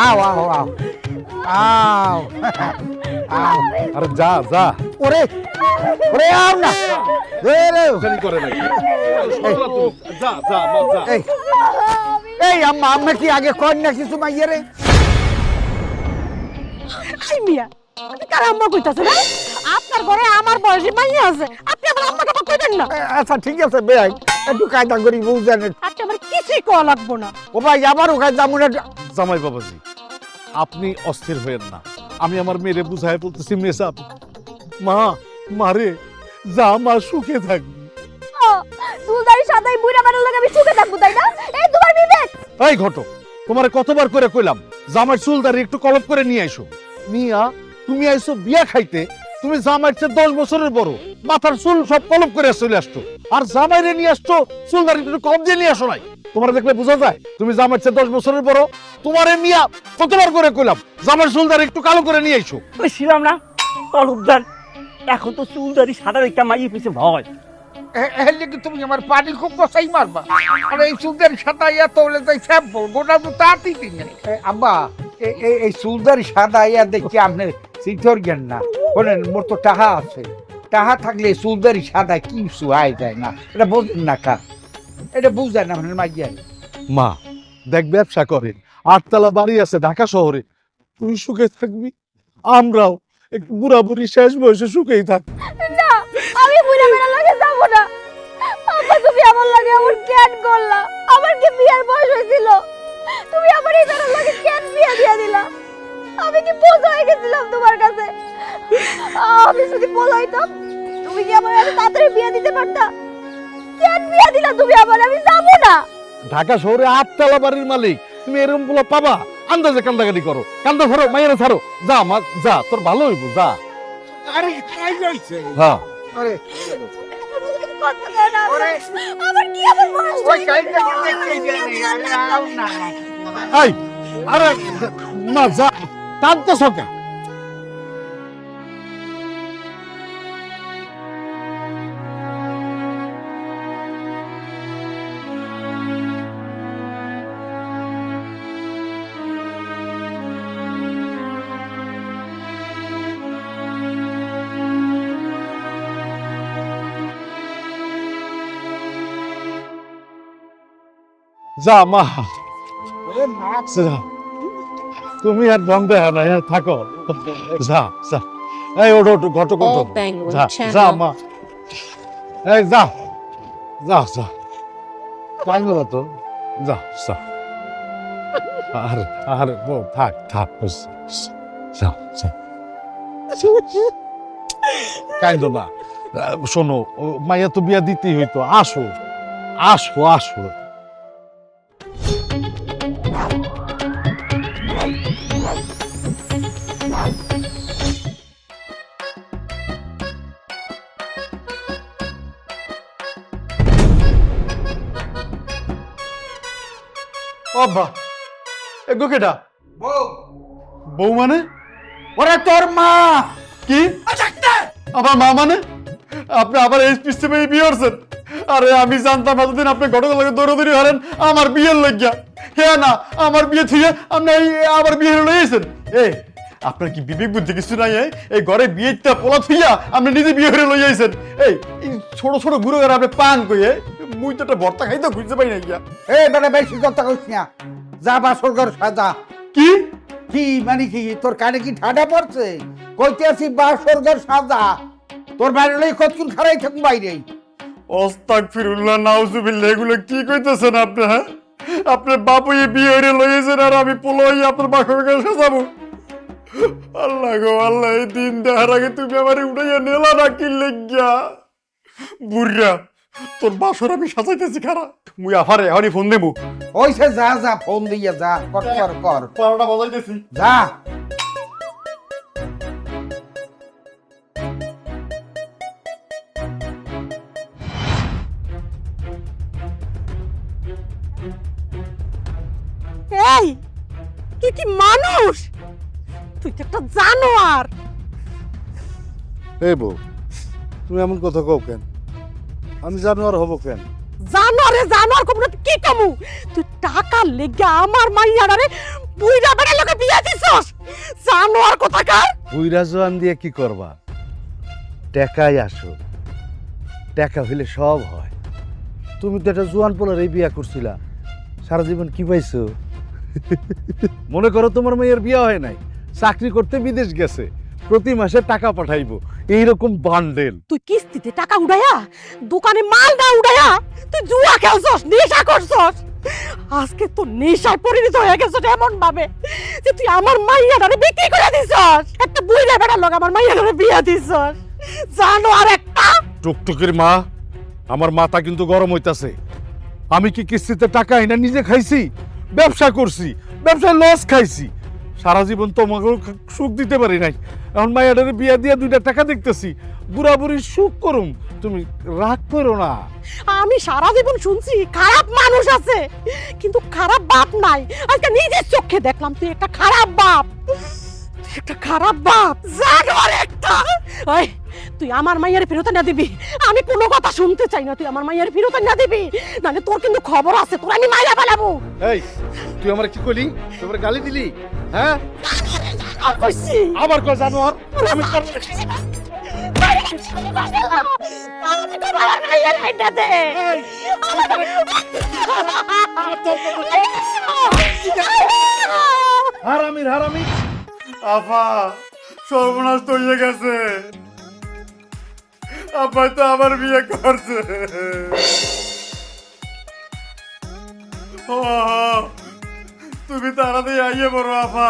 আও আও আও আও আও আরে যা যা ওরে ওরে আও না রে রে জানি করে নাই যা যা মা যা এই এই আম্মা আম্মা কি আগে কর না কিছু মাইয়ে রে আই মিয়া আপনি কার আম্মা কইতাছেন না আপনার ঘরে আমার বয়সী মাইয়া আছে আপনি আমার আম্মাকে তো কইবেন না আচ্ছা ঠিক আছে বেআই একটু কায়দা করি বুঝেন আপনি আমার কিছুই কওয়া লাগবো না ও ভাই আবার ওখানে যাবো না জামাই বাবাজি আপনি অস্থির হয়েন না আমি আমার মেয়েরে বুঝায় বলতেছি মেসাব মা মারে যা মা সুখে থাকবি চুলদারি সাদাই বুইরা বানার লাগে আমি সুখে থাকবো তাই না এই তোমার বিবেক এই ঘটক তোমারে কতবার করে কইলাম জামাই চুলদারি একটু কলপ করে নিয়ে আইসো মিয়া তুমি আইসো বিয়া খাইতে তুমি জামাইয়ের চেয়ে 10 বছরের বড় মাথার চুল সব কলপ করে চলে আসছো আর জামাইরে নিয়ে আসছো চুলদারি একটু কম দিয়ে নিয়ে আসো নাই তোমার দেখলে বোঝা যায় তুমি জামাইয়ের চেয়ে 10 বছরের বড় তোমারে মিয়া কতবার করে কইলাম জামাইয়ের চুলদারি একটু কালো করে নিয়ে আইসো ওই ছিলাম না তলবদার এখন তো চুলদারি সাদা একটা মাইয়ে পিছে ভয় এলে কি তুমি আমার পানি খুব বসাই মারবা আর এই চুলদারি সাদা ইয়া তোলে তাই স্যাম্পল গোটা তো তাতেই দিন আব্বা এই চুলদারি সাদা ইয়া দেখি আপনি সিথর জ্ঞান না বলেন মোর তো টাহা আছে টাহা থাকলে চুলদারি সাদা কি সুহাই যায় না এটা বুঝেন না কা এটা বুঝেন না আপনার মাইয়া মা দেখ ব্যবসা করেন 8 তলা বাড়ি আছে ঢাকা শহরে তুই সুখে থাকবি আমরাও একটু বুড়া বুড়ি শেষ বয়সে সুখেই থাক না আমি বুইরা বানার লাগে যাব না আব্বা তুমি আমার লাগে আমার কেন করলা আমার কি বিয়ার বয়স হয়েছিল তুমি আমার এই ধরনের লাগে কেন বিয়া দিয়া দিলা আমি কি বোঝা হয়ে গেছিলাম তোমার কাছে আমি যদি বোঝা হইতাম তুমি কি আমার এত তাড়াতাড়ি বিয়া দিতে পারতা কেন বিয়া দিলা তুমি আমার আমি যাব না ঢাকা শহরে 8 তলা বাড়ির মালিক তুমি এরকম গুলো পাবা আন্দাজে কান্দাকাটি করো কান্দা ধরো মাইয়েরা ছাড়ো যা মা যা তোর ভালো হইব যা আরে খাই যাইছে হ্যাঁ আরে কথা কয় না আমার কি আমার বয়স ওই খাই যাইছে আও না এই আরে মা যা কান্দতেছ কেন যা মা যা। তুমি আর ঢং দেখা না থাকো যা যা এই ওঠো ওঠো ঘটক ওঠো All Bangla যা channel. যা মা এই যা যা যা বাংলা তো যা যা আর আর বউ থাক থাক যা যা কাইন্দ না শোনো মাইয়া তো বিয়া দিতেই হইতো আসো আসো আসো বাবা এগো কেডা বউ বউ মানে ওরে তোর মা কি আমার মা মানে আপনি আবার এই সিস্টেমে বিয়ে করছেন আরে আমি জানতাম এতদিন আপনি ঘটক লাগে দৌড়াদৌড়ি হারেন আমার বিয়ের লাগিয়া হ্যাঁ না আমার বিয়ে থেকে আপনি আবার বিয়ে লইয়েছেন আপনার কি বিবেক বুদ্ধি কিছু নাই এই ঘরে বিয়েটা পোলা থুইয়া আপনি নিজে বিয়ে করে লই আইছেন এই ছোট ছোট গুরু করে আপনি পান কইয়ে মুই তো একটা ভর্তা খাইতে খুঁজতে পাই না গিয়া এই বেটা বেশি কথা কইছ না যা বাসর ঘর সাজা কি কি মানে কি তোর কানে কি ঠাডা পড়ছে কইতে আছি বাসর ঘর সাজা তোর বাইরে লই কতক্ষণ খারাই থাকুন বাইরে আস্তাগফিরুল্লাহ নাউজুবিল্লাহ এগুলো কি কইতেছেন আপনি হ্যাঁ আপনার বাবু এই বিয়ে হইরে লইয়েছেন আর আমি পোলাই আপনার বাসর ঘর সাজাবো আল্লাহ গো আল্লাহ এই দিন দেখার আগে তুমি আমার উঠাইয়া নেলা না কি লেগিয়া বুড়া তোর বাসর আমি সাজাইতেছি খারা মুই আফারে এখনই ফোন দেবো ওইসে যা যা ফোন দিয়ে যা কর কর কর পাড়াটা বাজাইতেছি যা এই তুই কি মানুষ তুই তো একটা জানোয়ার এই বউ তুমি এমন কথা কও কেন আমি জানোয়ার হব কেন জানোয়ারে জানোয়ার কম কি কামু তুই টাকা লেগে আমার মাইয়াডারে কোথাকার। বুইরা জোয়ান দিয়ে কি করবা? টাকাই আসো, টাকা হইলে সব হয়। তুমি তো একটা জোয়ান পোলার এই বিয়া করছিলা, সারা জীবন কি পাইছো? মনে করো তোমার মেয়ের বিয়া হয় নাই, চাকরি করতে বিদেশ গেছে, প্রতি মাসে টাকা পাঠাইবো, এইরকম বান্ডেল। তুই কিস্তিতে টাকা উড়াইয়া, দোকানে মাল না উড়াইয়া তুই জুয়া খেলছস, নেশা করছস। আজকে তো নেশায় পরিণত হয়ে গেছস এমন ভাবে যে তুই আমার মাইয়াটারে বিক্রি করে দিছস, একটা বুইড়া বেটার লগে আমার মাইয়াটারে বিয়া দিছস। জানো আর একটা টুকটুকির মা, আমার মাথা কিন্তু গরম হইতাছে। আমি কি কিস্তিতে টাকা আইনা নিজে খাইছি? ব্যবসা করছি, ব্যবসায় লস খাইছি, সারা জীবন তোমাকে সুখ দিতে পারি নাই। এখন মায়ের বিয়া দিয়ে 2টা টাকা দেখতেছি, বুড়া বুড়ি সুখ করুম, তুমি রাগ করো না। আমি সারা জীবন শুনছি খারাপ মানুষ আছে, কিন্তু খারাপ বাপ নাই। আজকে নিজের চোখে দেখলাম তুই একটা খারাপ বাপ, তুই একটা খারাপ বাপ। জানোয়ার একটা। ওই তুই আমার মাইয়ার ফেরত না দিবি, আমি কোনো কথা শুনতে চাই না। তুই আমার মাইয়ার ফেরত না দিবি, নাহলে তোর কিন্তু খবর আছে, তোর আমি মাইয়া ফেলাবো। এই তুই আমার কি কইলি? তোমার গালি দিলি? হ্যাঁ আর কইছি আবার কই জানোয়ার? আমি আমি তো মারা মাইয়ার হাইটা দে। হারামির হারামি। আফা সর্বনাশ তো হয়ে গেছে, আব্বাই তো আমার বিয়ে করছে। ও, তুমি তাড়াতাড়ি আইয়ে বড় আফা।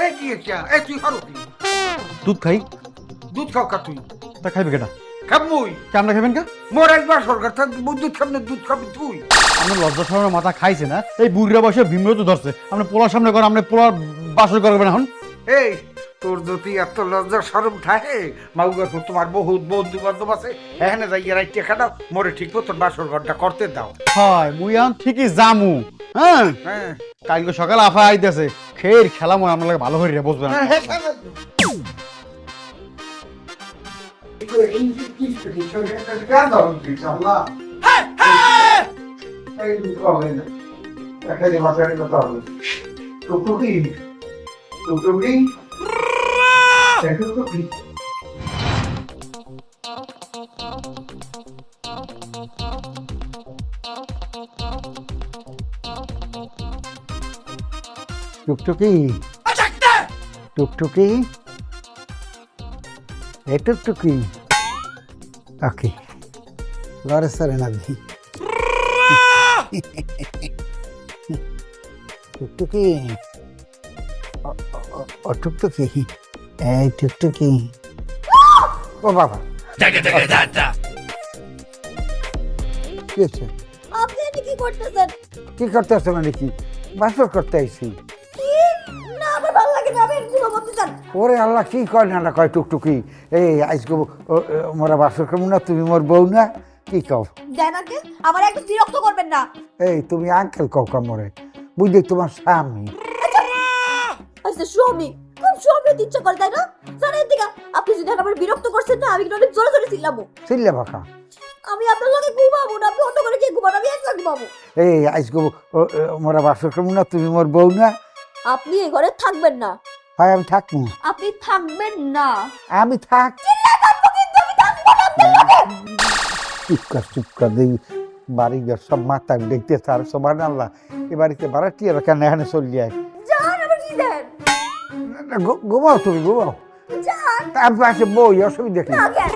এই কি এটা? এই তুই খারো কি? দুধ খাই। দুধ খাও কা তুই? তা খাইবে কেটা? খাবই। কেমন খাবেন কা? মোর একবার সরকার থাক দুধ খাবি, দুধ খাবি তুই। আপনি লজ্জা শরমের মাথা খাইছে না? এই বুড়িরা বসে ভিমরো তো ধরছে, আপনি পোলার সামনে করেন, আপনি পোলার বাসর করবেন এখন। এই তোর যদি এত লজ্জা শরম থাকে, মাউগা তো তোমার বহুত বন্ধু বান্ধব আছে, এখানে যাই রাইতে খাটাও, মোরে ঠিক মতো বাসর ঘরটা করতে দাও। হয় মুই এখন ঠিকই জামু। হ্যাঁ হ্যাঁ কালকে সকালে আফা আইতেছে, খের খেলা মই আমার লাগে ভালো করে বসবেন। টুকটুকি টুকটুকি এ টুকটুকি ওকে লরে সরে না দি টুকটুকি ও টুকটুকি এই টুকটুকি ও বাবা কি হচ্ছে? আপনি এনে কি করতেছেন? কি করতে আসছো মানে কি? বাসর করতে আইছি। না আমার ভালো লাগে না, আমি ঘুমো করতে চান। ওরে আল্লাহ কি কয় না কয় টুকটুকি, এই আজকে মোরা বাসর করবো না, তুমি মোর বউ না, কি কও? দেন আগে আমার একটু বিরক্ত করবেন না। এই তুমি আঙ্কেল কও কামরে, বুঝলি তোমার স্বামী। আচ্ছা স্বামী, খুব স্বামী ইচ্ছা করে তাই না? জানেন দিকা আপনি যদি আমার বিরক্ত করছেন না, আমি কিন্তু অনেক জোরে জোরে চিল্লাবো। চিল্লা বাঁকা। আমি আপনার লগে ঘুমাবো না, আপনি অন্য করে গিয়ে ঘুমান, আমি একলা ঘুমাবো। এই আজকে মোরা বাসর করবো না, তুমি মোর বউ না। আপনি এই ঘরে থাকবেন না। হয় আমি থাকবো। আপনি থাকবেন না। আমি থাক। চুপ কর দেই, বাড়ি ঘর সব মাথা দেখতে আর সবার আল্লাহ এ বাড়িতে বাড়াটি আর কেন এখানে চলে যায়। যান আবার কি দেন? ঘুমাও তুমি ঘুমাও, যান তার পাশে বই অসুবিধা কি? আগে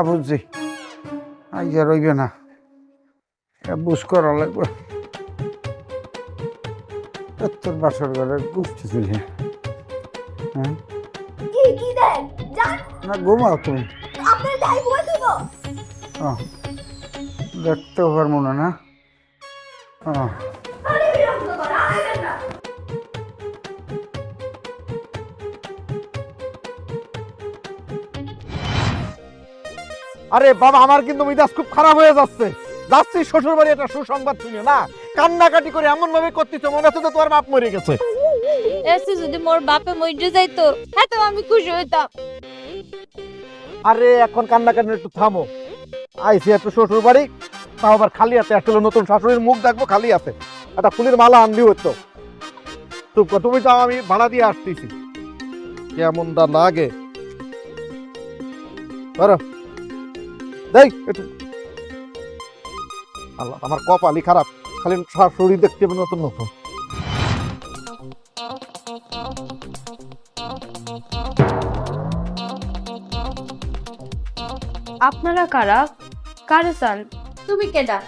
বুঝছি আইয়া রইবে না, বুঝ করা লাগবে। তোর বাসর ঘরে গুছতে চলে। হ্যাঁ কি কি দেন? যান না ঘুমাও তুমি। আপনার দাই ঘুমাই দিব। দেখতেও পারবো না না। আরে বিরক্ত করা আইবেন না। আরে বাবা, আমার কিন্তু মিজাজ খুব খারাপ হয়ে যাচ্ছে। যাচ্ছি শ্বশুর বাড়ি একটা সুসংবাদ শুনে না, কান্নাকাটি করে এমন ভাবে করতেছে মনে হচ্ছে তোমার বাপ মরে গেছে। এসে যদি মোর বাপে মইরে যাইতো হ্যাঁ তো আমি খুশি হইতাম। আরে এখন কান্নাকান্নি একটু থামো। আইসি একটু শ্বশুর বাড়ি, তাও আবার খালি আছে। আসলে নতুন শাশুড়ির মুখ দেখবো খালি আছে, একটা ফুলের মালা আনলি হতো। তুমি তো আমি ভাড়া দিয়ে আসতেছি, কেমনটা লাগে ধরো দেখ একটু। আল্লাহ, আমার কপালই খারাপ, খালি শাশুড়ি দেখতে হবে নতুন নতুন। আপনারা কারা? কারে চান? তুমি কেডা?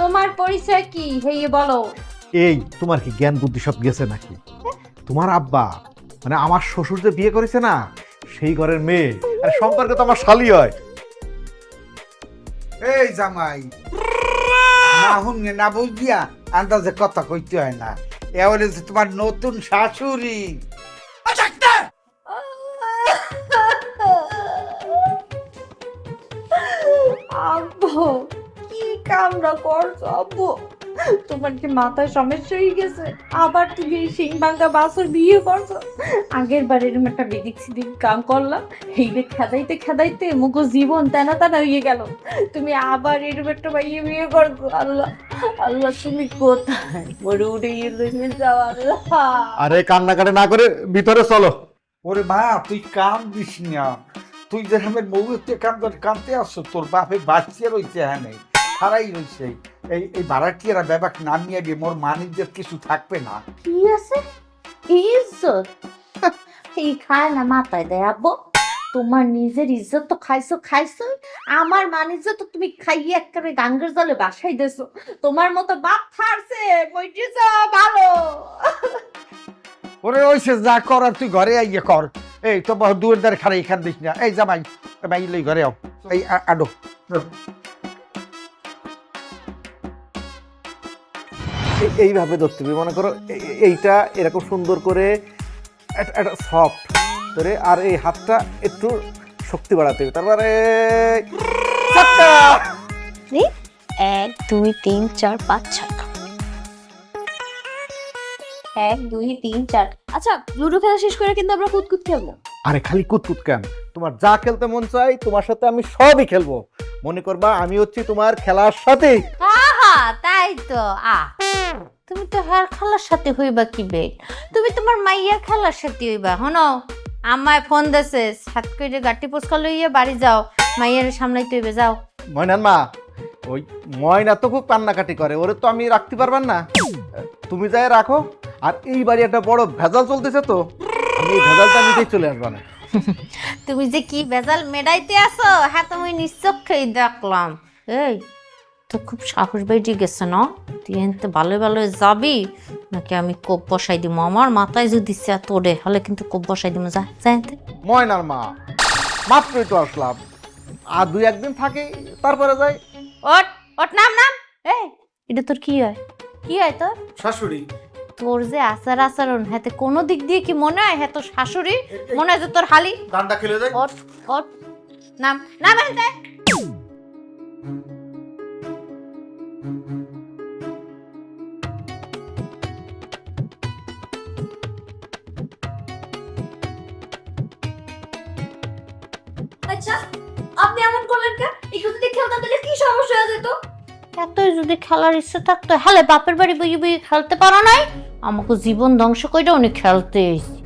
তোমার পরিচয় কি হেয়ে বলো। এই তোমার কি জ্ঞান বুদ্ধি সব গেছে নাকি? তোমার আব্বা মানে আমার শ্বশুর যে বিয়ে করেছে না, সেই ঘরের মেয়ে, আর সম্পর্কে তো আমার শালি হয়। এই জামাই না হুনে না বুঝিয়া আন্দাজে কথা কইতে হয় না। এবারে যে তোমার নতুন শাশুড়ি। আব্বু কি কামরা করছো আব্বু? তোমার কি মাথায় সমস্যা হয়ে গেছে? আবার তুমি এই সিং ভাঙ্গা বাসর বিয়ে করছো? আগের বার এরকম একটা বিদিক সিদিক কাম করলাম, এইটা খেদাইতে খেদাইতে মুখো জীবন টানা টানা হয়ে গেল। তুমি আবার এরকম একটা বাইয়ে বিয়ে করছো। আল্লাহ আল্লাহ, তুমি কোথায়? মরে উঠে গিয়ে যাও আল্লাহ। আরে কান্নাকাটি না করে ভিতরে চলো। ওরে মা তুই কাম দিস না, তুই যে আমার মুহূর্তে কামতে আসছো, তোর বাপে বাচ্চা রয়েছে হ্যাঁ নেই হারাই রয়েছে। এই ভাড়াটিয়ারা ব্যাপার নামিয়ে দিয়ে মোর মানিজ্যের কিছু থাকবে না। কি আছে ইজ্জত? এই খায় না মাথায় দেয় আব্বু। তোমার নিজের ইজ্জত তো খাইছো, আমার মানিজ্য তো তুমি খাইয়ে একেবারে গাঙ্গের জলে বাসাই দেছো। তোমার মতো বাপ থারছে কইটিছ ভালো। ওরে ওইসে যা করার তুই ঘরে আইয়ে কর। এই তো দুয়ের দ্বারে খারাই খান দিস না। এই জামাই ভাই লই ঘরে আও। এই আডো এইভাবে ধরতে হবে, মনে করো এইটা এরকম সুন্দর করে একটা সফট ধরে, আর এই হাতটা একটু শক্তি বাড়াতে হবে। তারপরে 1 2 3 4 5 6 1 2 3 4। আচ্ছা লুডো খেলা শেষ করে কিন্তু আমরা কুতকুত খেলবো। আরে খালি কুতকুত কেন, তোমার যা খেলতে মন চাই তোমার সাথে আমি সবই খেলবো। মনে করবা আমি হচ্ছি তোমার খেলার সাথে। আহা তাই তো। তুমি তো হার খালার সাথে হইবা কি বে? তুমি তোমার মাইয়ার খালার সাথে হইবা। হনো আমায় ফোন দেছে, সাত করে গাটি পোস্কা লইয়া বাড়ি যাও, মাইয়ার সামলাইতে হইবে যাও। ময়নার মা, ওই ময়না তো খুব কান্নাকাটি করে, ওরে তো আমি রাখতে পারবেন না, তুমি যাই রাখো। আর এই বাড়ি একটা বড় ভেজাল চলতেছে, তো আমি এই ভেজালটা নিতেই চলে আসবো না। তুমি যে কি বেজাল মেডাইতে আসো হ্যাঁ তুমি নিশ্চক্ষেই দেখলাম। এই তো খুব সাহস বেড়ে গেছে না? তুই এনতে ভালো ভালো যাবি নাকি আমি কোপ বসাই দিব? আমার মাথায় যদি তোরে হলে কিন্তু কোপ বসাই দিব। যা যাইতে। ময়নার মা, মাত্রই তো আসলাম, আর 2-1 দিন থাকি তারপরে যাই। ওট ওট নাম নাম। এই এটা তোর কি হয়? কি হয় তোর? শাশুড়ি। তোর যে আচরণ হাতে কোনো দিক দিয়ে কি মনে হয় হ্যাঁ তোর শাশুড়ি? মনে হয় যে তোর হালি। গানটা খেলে যাই। ওট ওট নাম নাম এনতে। আচ্ছা আপনি এমন করলেন কেন? একটু যদি খেলতাম তাহলে কি সমস্যা হয়ে যেত? এতই যদি খেলার ইচ্ছে থাকতো হ্যালে বাপের বাড়ি বইয়ে বইয়ে খেলতে পারো নাই? আমাকে জীবন ধ্বংস করে উনি খেলতে এসেছি।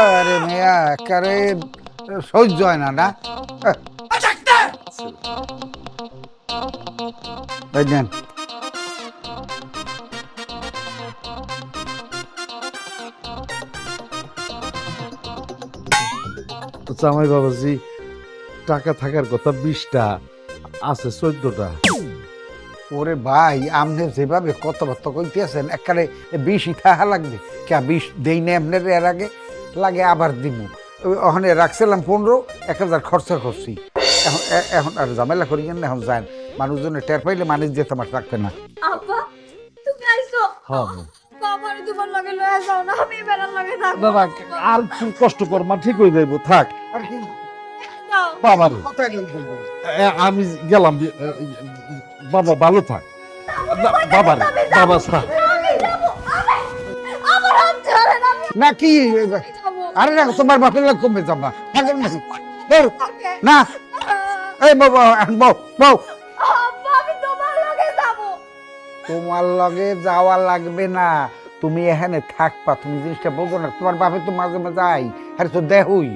আরে মেয়া একেবারে সহ্য হয় না না। এই নেন। তো জামাই বাবাজি, টাকা থাকার কথা 20টা, আছে 14টা। ওরে ভাই আপনি যেভাবে কথাবার্তা কইতেছেন একেবারে 20ই থাকা লাগবে। কে 20 দেই না আপনার এর আগে? লাগে আবার দিব। ওখানে রাখছিলাম 15, 1000 খরচা করছি। এখন আর ঝামেলা করি না, এখন যান মানুষজনে টের পাইলে মানুষ যে তোমার থাকবে না। আব্বা তুমি আইছো হ্যাঁ বাবার তোমার লগে লয়ে যাও না, আমি বেড়ার লগে থাকবো। বাবা আর তুই কষ্ট কর মা, ঠিক হয়ে যাইব, থাক আর কি যাও। বাবা রে, কথাই বলবো। আমি গেলাম, বাবা ভালো থাক। বাবা রে, বাবা থাক। আমি যাবো, আমার হাত ছাড়েন, আমি না কি যাবো। আরে না তোমার বাপের লোক কমে যাবা পাগল নাকি? বের। না এই বউ বউ বউ আব্বা আমি তোমার লগে যাবো। তোমার লগে যাওয়া লাগবে না, তুমি এখানে থাকবা, তুমি জিনিসটা বোঝো না। তোমার বাপে তো মাঝে মাঝে আই আরে তো দেহই,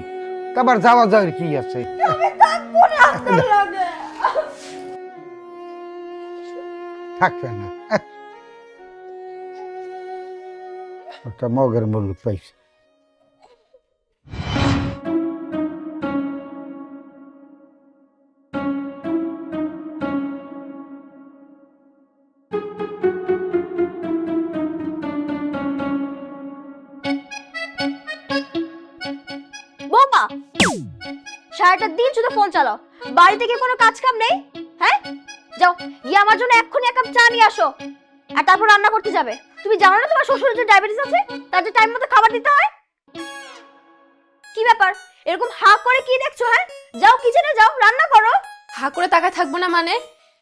তারপর যাওয়া যাওয়ার কি আছে? আমি থাকবো না আপনার লগে। থাকবে না একটা মগের মুলুক পাইছে। বৌমা সারাটা দিন শুধু ফোন চালাও, বাড়িতে কি কোনো কাজ কাম নেই? হ্যাঁ যাও গিয়ে আমার জন্য এক্ষুনি এক কাপ চা নিয়ে আসো, আর তারপর রান্না করতে যাবে। তুমি জানো না তোমার শ্বশুরের যে ডায়াবেটিস আছে, তার যে টাইম মতো খাবার দিতে হয়? কি ব্যাপার এরকম হা করে কি দেখছো? হ্যাঁ যাও কিচেনে যাও, রান্না করো। হা করে তাকায় থাকবো না মানে?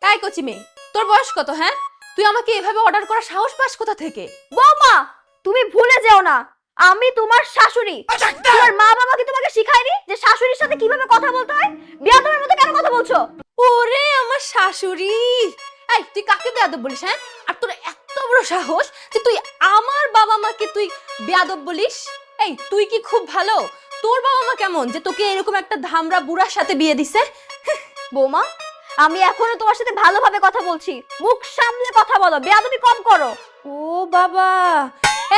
তাই কচি মেয়ে, তোর বয়স কত? হ্যাঁ তুই আমাকে এভাবে অর্ডার করার সাহস পাস কোথা থেকে? বৌমা তুমি ভুলে যেও না আমি তোমার শাশুড়ি। তোমার মা বাবা কি তোমাকে শিখায়নি যে শাশুড়ির সাথে কিভাবে কথা বলতে হয়? বিয়াদবের মতো কেন কথা বলছো? ওরে আমার শাশুড়ি, এই তুই কাকে বেয়াদব বলিস? হ্যাঁ আর তোর এত বড় সাহস যে তুই আমার বাবা মাকে তুই বেয়াদব বলিস? এই তুই কি খুব ভালো? তোর বাবা মা কেমন যে তোকে এরকম একটা ধামরা বুড়ার সাথে বিয়ে দিছে? বৌমা আমি এখনো তোমার সাথে ভালোভাবে কথা বলছি, মুখ সামলে কথা বলো, বেয়াদবি কম করো। ও বাবা,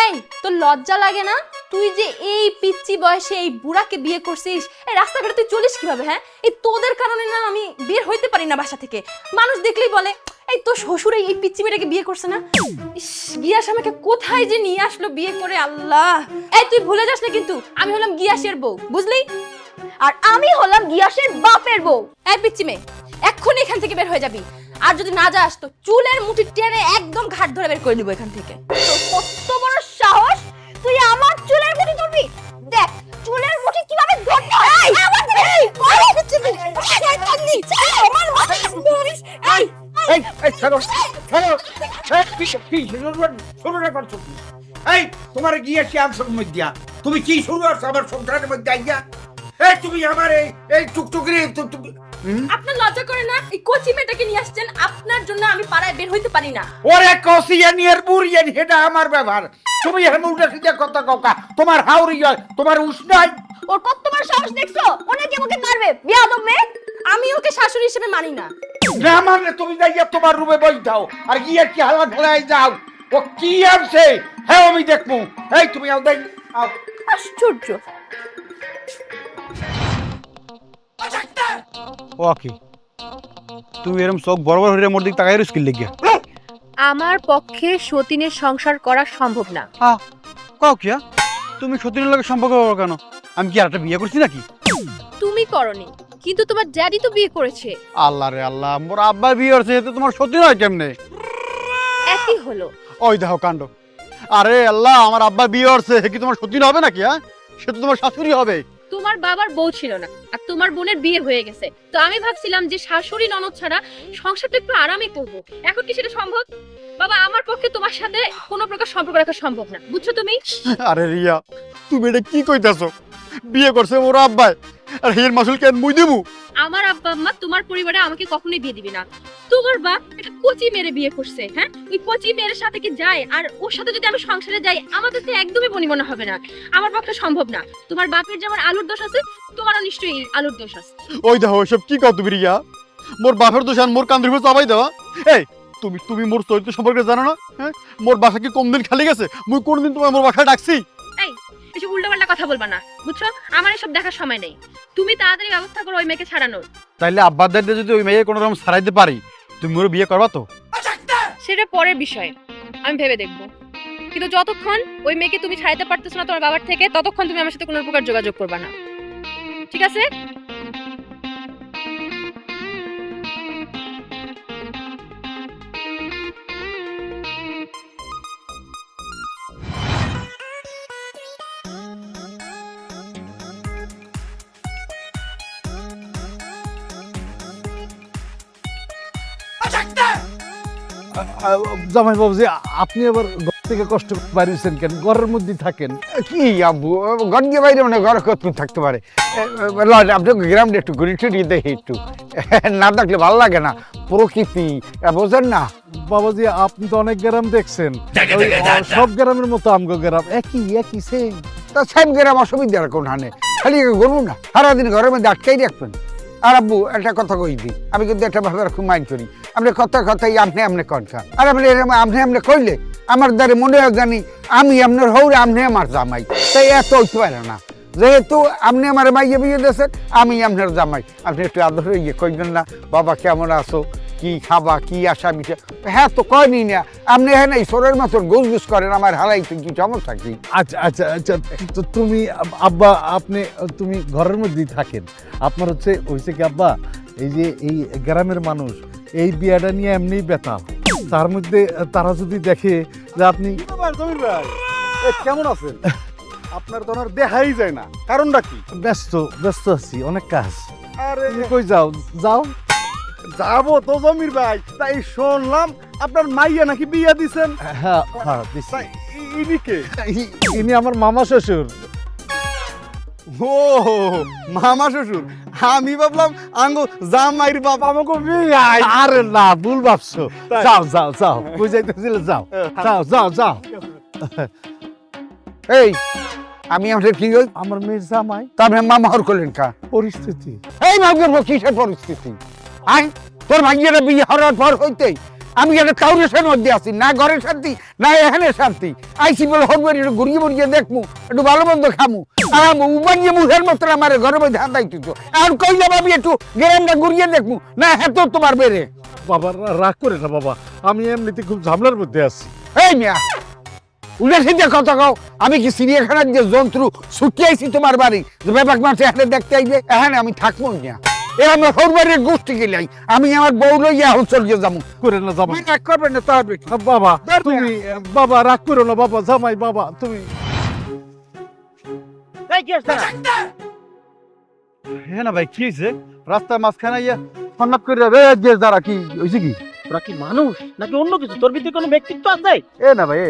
এই তোর লজ্জা লাগে না? তুই যে এই পিচ্চি বয়সে এই বুড়াকে বিয়ে করছিস, এই রাস্তাঘাটে তুই চলিস কিভাবে? হ্যাঁ এই তোদের কারণে না আমি বের হইতে পারি না বাসা থেকে। মানুষ দেখলেই বলে এই তোর শ্বশুর এই পিচ্চি মেয়েটাকে বিয়ে করছে না। ইস, গিয়াস আমাকে কোথায় যে নিয়ে আসলো বিয়ে করে, আল্লাহ। এই তুই ভুলে যাস না কিন্তু আমি হলাম গিয়াসের বউ, বুঝলি? আর আমি হলাম গিয়াসের বাপের বউ। এই পিচ্চি মেয়ে এক্ষুনি এখান থেকে বের হয়ে যাবি, আর যদি না যাস তো চুলের মুঠি টেনে একদম ঘাট ধরে বের করে দিব এখান থেকে। তোর কত বড় সাহস, তুই আমার চুলের মুঠি ধরবি? দেখ চুলের মুঠি কিভাবে ধরতে হয়। এই এই ছাড়ো ছাড়ো, এই কি কি শুরু না করছো? এই তোমার গিয়ে কি আনসার মধ্যে তুমি কি শুরু করছো আমার সংসারের মধ্যে আইয়া? এই তুমি আমার এই টুকটুকরি তুমি আপনার লজ্জা করে না? এই কচি মেয়েটাকে নিয়ে আসছেন, আপনার জন্য আমি পাড়ায় বের হইতে পারি না। ওরে কসিয়ানি আর বুড়িয়ানি এটা আমার ব্যবহার। তুমি এখানে উল্টা সিধা কথা কওকা, তোমার হাউরি হয়, তোমার উষ্ণাই। ওর কত বড় সাহস দেখছো? অনেকে আমাকে মারবে, বিয়াদব মেয়ে। আমি ওকে শাশুড়ি হিসেবে মানি না। না মানলে তুমি যাইয়া তোমার রুমে বই দাও আর গিয়ে কি হালা ফেলাই যাও। ও কি আনছে হ্যাঁ আমি দেখবো। এই তুমি আও দেখ আও। আশ্চর্য। ও কি তুই এরকম চোখ বড় বড় হয়ে মোর দিক তাকাই রইছিস কি লাগিয়া? আমার পক্ষে সতীনের সংসার করা সম্ভব না। কাও কিয়া তুমি সতীনের লগে সম্পর্ক করো কেন? আমি কি আরেকটা বিয়ে করছি নাকি? তুমি করনি, কিন্তু তোমার ড্যাডি তো বিয়ে করেছে। আল্লাহ রে আল্লাহ, মোর আব্বা বিয়ে করছে, এতে তোমার সতীন হয় কেমনে? একই হলো। ওই দেখো কাণ্ড। আরে আল্লাহ, আমার আব্বা বিয়ে করছে, কি তোমার সতীন হবে নাকি? হ্যাঁ সে তো তোমার শাশুড়ি হবে। তোমার বাবার বউ ছিল না, আর তোমার বোনের বিয়ে হয়ে গেছে, তো আমি ভাবছিলাম যে শাশুড়ি ননদ ছাড়া সংসারটা একটু আরামে করব। এখন কি সেটা সম্ভব? বাবা আমার পক্ষে তোমার সাথে কোনো প্রকার সম্পর্ক রাখা সম্ভব না, বুঝছো তুমি? আরে রিয়া, তুমি এটা কি কইতাছো? বিয়ে করছে ওর আব্বাই, আর হের মাসুল কেন মুই দেবো? আমার আব্বা আম্মা তোমার পরিবারে আমাকে কখনোই বিয়ে দিবে না। তোমার বাপ একটা কচি মেরে বিয়ে করছে, হ্যাঁ ওই কচি মেয়ের সাথে কি যায়, আর ওর সাথে যদি আমি সংসারে যাই আমাদের তো একদমই বনিমনা হবে না। আমার পক্ষে সম্ভব না। তোমার বাপের যেমন আলুর দোষ আছে, তোমারও নিশ্চয়ই আলুর দোষ আছে। ওই দেখো ওইসব কি কও তুমি রিয়া? মোর বাপের দোষ আর মোর কান্দির উপর চাপাই দেওয়া? এই তুমি তুমি মোর চরিত্র সম্পর্কে জানো না? হ্যাঁ মোর বাসা কি কম দিন খালি গেছে? মুই কোনদিন তোমার মোর বাসায় ডাকছি? এই এসব উল্টাপাল্টা কথা বলবা না, বুঝছো? আমার এসব দেখার সময় নেই। তুমি তাড়াতাড়ি ব্যবস্থা করো ওই মেয়েকে ছাড়ানোর। তাইলে আব্বার দাদা যদি ওই মেয়ে কোনো রকম ছাড়াইতে পারি, তুমি মোর বিয়ে করবা তো? সেটা পরের বিষয়, আমি ভেবে দেখবো। কিন্তু যতক্ষণ ওই মেয়েকে তুমি ছাড়াইতে পারতেছো না তোমার বাবার থেকে, ততক্ষণ তুমি আমার সাথে কোনো প্রকার যোগাযোগ করবা না, ঠিক আছে? জামাই বাবুজি, আপনি আবার ঘর থেকে কষ্ট করে বাড়িয়েছেন কেন? ঘরের মধ্যে থাকেন। কি আব্বু, ঘর দিয়ে বাইরে মানে ঘরে কতক্ষণ থাকতে পারে? লজ আপনাকে গ্রামটা একটু ঘুরে টুরিয়ে দেখি একটু, না দেখলে ভালো লাগে না, প্রকৃতি বোঝেন না। বাবাজি, আপনি তো অনেক গ্রাম দেখছেন, ওই, সব গ্রামের মতো আমগো গ্রাম একই একই সেম। তা সাহেব গ্রাম অসুবিধার কোন হানে, খালি গরু না সারাদিন ঘরের মধ্যে আটকাই রাখবেন। আর আব্বু একটা কথা কই দিই, আমি কিন্তু একটা ভাবে খুব মাইন্ড করি, আপনি কথাই আপনি কনকা, আর আপনি আপনি কইলে আমার দ্বারে মনে হয় জানি আমি আপনার হৌরে আপনি আমার জামাই, তাই এত হইতে পারে না। যেহেতু আপনি আমার মাইয়ে বিয়ে দিয়েছেন, আমি আপনার জামাই, আপনি একটু আদর ইয়ে কইবেন না, বাবা কেমন আছো, কি খাবা, কি আশা বিষয়, হ্যাঁ তো কয়নি না, আপনি হ্যাঁ এই সোরের মতন গুজগুজ করেন, আমার হারাইতে কি সমস্যা কি? আচ্ছা আচ্ছা আচ্ছা, তো তুমি আব্বা, তুমি ঘরের মধ্যেই থাকেন। আপনার হয়েছে কি আব্বা, এই যে এই গ্রামের মানুষ এই বিয়াটা নিয়ে এমনিই বেতাল, তার মধ্যে তারা যদি দেখে যে আপনি জমির ভাই কেমন আছেন? আপনার তো আর দেখাই যায় না, কারণটা কি? ব্যস্ত আছি, অনেক কাজ। আরে তুমি কই যাও? যাবো তো জমির ভাই, তাই শুনলাম আপনার মাইয়া নাকি বিয়া দিছেন। হ্যাঁ হ্যাঁ দিছি। তাই ইনি কে? ইনি আমার মামা শ্বশুর। ও মামা শ্বশুর, আমি ভাবলাম আঙ্গো জামাইর বাপ আমাকে বিয়াই। আরে না, ভুল ভাবছো। তাই? যাও যাও যাও, কই যাইতেছিলে? যাও যাও যাও যাও। এই আমি আমাদের কি ওই আমার মেয়ের জামাই। তারপরে মামা হর করলেন কা পরিস্থিতি এই মাগের কিসের পরিস্থিতি? আই তোর ভাগ্যের বিয়ে হওয়ার পর হইতে আমি একটা কাউরের মধ্যে আছি, না ঘরের শান্তি না এখানে শান্তি। আইসি বলে হরবার একটু ঘুরিয়ে মুড়িয়ে দেখমু, একটু ভালো মন্দ খামু, আর উবানিয়ে মুখের মতো আমার ঘরের মধ্যে হাতাই দিত। আর কইলাম আমি একটু গেরামটা ঘুরিয়ে দেখমু, না হ্যাঁ তো তোমার বেড়ে। বাবা রাগ করে না বাবা, আমি এমনিতে খুব ঝামেলার মধ্যে আছি। এই মিয়া উল্টা সিদ্ধা কথা কও, আমি কি চিড়িয়াখানার যে জন্তু ছুটি আইছি তোমার বাড়ি যে ব্যাপার মাছ এখানে দেখতে আইবে? এখানে আমি থাকবো না, এ আমার হরবারের গোষ্ঠী গেলাই, আমি আমার বউ লইয়া চলিয়ে যাবো। করে না জামাই, রাগ করবেন না তাহলে বাবা তুমি, বাবা রাগ করো না বাবা, জামাই বাবা তুমি। হ্যাঁ না ভাই, কি হয়েছে? রাস্তার মাঝখানে ইয়া ফন্নাপ করে যাবে যারা, কি হয়েছে? কি তোরা কি মানুষ নাকি অন্য কিছু? তোর ভিতরে কোনো ব্যক্তিত্ব আছে? এ না ভাই,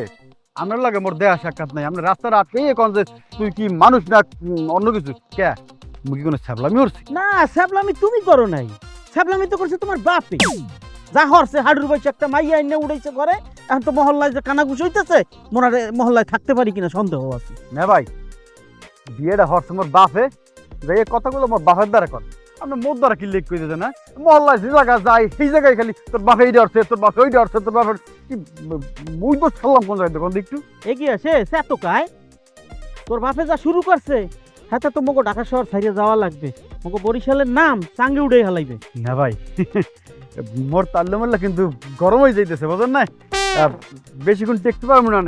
আপনার লাগে মোর দেয়া সাক্ষাৎ নাই, আমরা রাস্তার আটকে কোন যে তুই কি মানুষ না অন্য কিছু? কে মুখি কোনো ছাবলামি করছি? না, স্যাবলামি তুমি করো নাই, স্যাবলামি তো করছে তোমার বাপে। যা হরছে হাডুর বয়সে একটা মাইয়া এনে উড়াইছে ঘরে, এখন তো মহল্লায় যে কানাঘুষ হইতেছে, মোনারে মহল্লায় থাকতে পারি কিনা সন্দেহ আছে। না ভাই, বিয়েটা হরছে মোর বাপে, যাই এই কথাগুলো মোর বাপের দ্বারা কর, আপনার মোর দ্বারা কি লেখ করে দিতে না? মহল্লায় যে জায়গা যাই সেই জায়গায় খালি তোর বাপে এইটা হচ্ছে, তোর বাপে ওইটা হচ্ছে, তোর বাপের কি বুঝ বস খেললাম কোন জায়গায়? দেখুন একটু এগিয়ে আসে সে তো কায় তোর বাপে যা শুরু করছে, হাতে তো মগো ঢাকা শহর ছাড়িয়ে যাওয়া লাগবে, মগো বরিশালের নাম চাঙ্গে উড়ে হালাইবে। না ভাই, মোর তাল্লে মারলে কিন্তু গরম হয়ে যাইতেছে, বুঝলেন না? বেশিক্ষণ টেকতে পারবো না,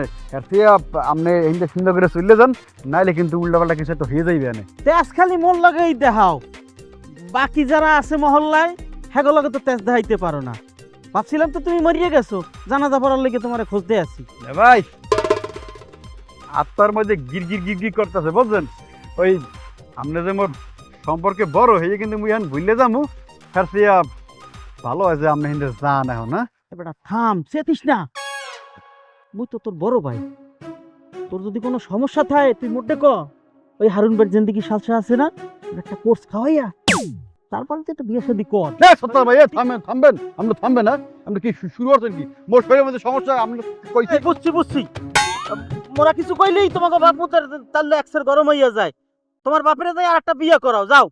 আপনি এইটা সুন্দর করে চললে যান, নাইলে কিন্তু উল্টাপাল্টা কিছু একটা হয়ে যাইবে। আনে তেজ খালি মন লাগাই দেখাও, বাকি যারা আছে মহল্লায় হেগোলাকে তো তেজ দেখাইতে পারো না। ভাবছিলাম তো তুমি মরিয়ে গেছো, জানাজা পড়ার লেগে তোমার খুঁজতে আছি। ভাই আত্মার মধ্যে গিরগির গিরগির করতেছে, বুঝছেন? ওই আপনি যে মোর সম্পর্কে বড় হয়ে কিন্তু মুই এখন ভুললে যামু, খারসিয়া ভালো হয় যে আপনি হিন্দে যান এখন। না এবার থাম, চেতিস না, মুই তো তোর বড় ভাই, তোর যদি কোনো সমস্যা থাকে তুই মোটে ক। ওই হারুন ভাইয়ের জিন্দেগি সালসা আছে না, একটা কোর্স খাওয়াইয়া তারপরে তো একটা বিয়ে শাদী কর। না সত্তর ভাই, থামবেন, আপনি থামবেন না? আপনি কি শুরু করছেন কি? মোর শরীরের মধ্যে সমস্যা আপনি কইছি। বুঝছি, মোরা কিছু কইলেই তোমাকে বাপ মুতার তাহলে একসের গরম হইয়া যায়। তোমার বাপের যাই আর একটা বিয়ে করাও, যাও।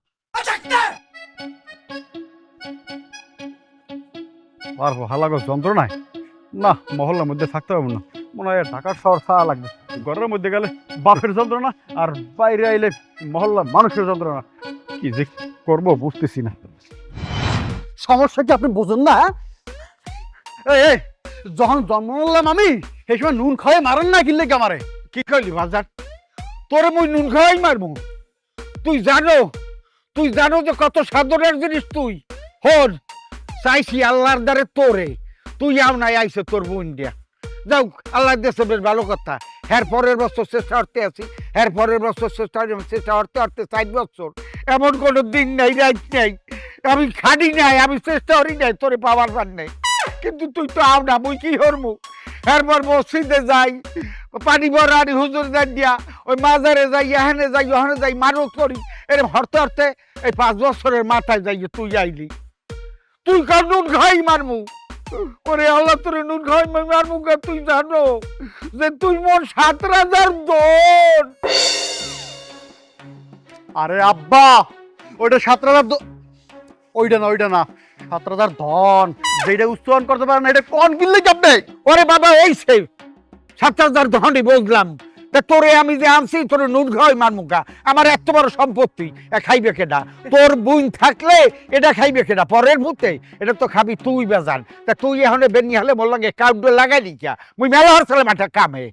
পারবো হালাগো যন্ত্রণায় না, মহল্লার মধ্যে থাকতে পারবো না, মনে হয় ঢাকার শহর ছাড়া লাগবে। ঘরের মধ্যে গেলে বাপের যন্ত্রণা, আর বাইরে আইলে মহল্লার মানুষের যন্ত্রণা, কি যে করবো বুঝতেছি না। সমস্যা কি আপনি বোঝেন না? এই যখন জন্ম নিলাম আমি, সেই সময় নুন খাওয়াই মারেন না, কিনলে আমারে কি কইলি বাজার? তোরে মুই নুন খাওয়াই মারবো? তুই জানো যে কত সাদরের জিনিস তুই। হর চাইছি আল্লাহর দ্বারে তোরে, তুই আও নাই আইসে তোর বোন দিয়া। যাও আল্লাহ দেশে বেশ ভালো কথা। পরের বছর চেষ্টা করতে আছি, পরের বছর চেষ্টা করতে 4 বছর, এমন কোনো দিন নাই রাত নাই আমি খাটি নাই, আমি চেষ্টা করি নাই তোরে পাওয়ার পার নাই। কিন্তু তুই তো আও না, মুই কি হরমু? এরপর মসজিদে যাই, পানি ভরানি হুজুর দেন দিয়া, ওই মাজারে যাই, এখানে যাই, ওখানে যাই, মানত করি। এরকম হরতে হরতে এই 5 বছরের মাথায় যাই তুই আইলি। তুই কার নুন খাই মারমু? ওরে আল্লাহ, তোর নুন খাই মারমু কে? তুই জানো যে তুই মোর 7 রাজার দোন। আরে আব্বা, ওইটা 7 রাজার ওইটা না 7 রাজার ধন, যেটা উচ্চারণ করতে পারে না এটা কোন কিনলে যাবে? ওরে বাবা, এই সে 7 রাজার ধনই বুঝলাম। তা তোরে আমি যে আনছি, তোর নুন খাওয়াই মারমুকা? আমার এত বড় সম্পত্তি, খাইবে কেডা? তোর বোন থাকলে এটা খাইবে কেডা? পরের ভূতে এটা তো খাবি তুই বেজান। তা তুই এখন বেনি হলে মোর লাগে কাউডে লাগাই দিকা, মুই মেলা হরছিলাম একটা কামে।